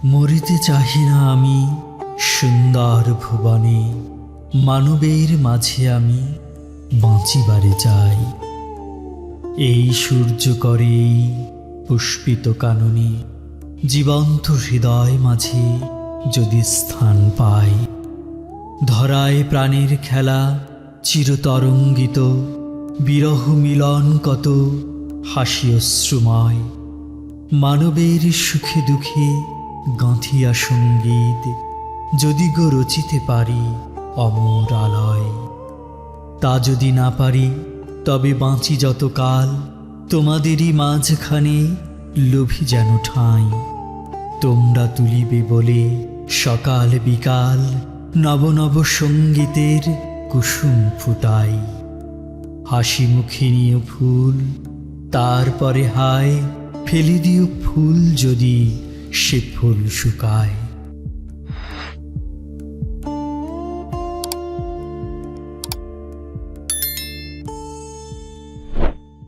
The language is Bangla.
মরিতে চাহি না আমি সুন্দর ভুবনে, মানবের মাঝে আমি বাঁচিবারে চাই। এই সূর্য করে এই পুষ্পিত কাননে, জীবন্ত হৃদয় মাঝে যদি স্থান পাই। ধরায় প্রাণের খেলা চিরতরঙ্গিত, বিরহ মিলন কত হাসি অশ্রুময়। মানবের সুখে দুঃখে গাঁথিয়া সঙ্গীত, যদি গো রচিতে পারি অমর আলয়। তা যদি না পারি তবে বাঁচি যতকাল, তোমাদেরই মাঝখানে লোভী যেন ঠাঁই। তোমরা তুলিবে বলে সকাল বিকাল, নব নব সঙ্গীতের কুসুম ফুটাই। হাসি মুখে নিও ফুল, তারপরে হায় ফেলে দিও ফুল যদি সে ফুল শুকায়।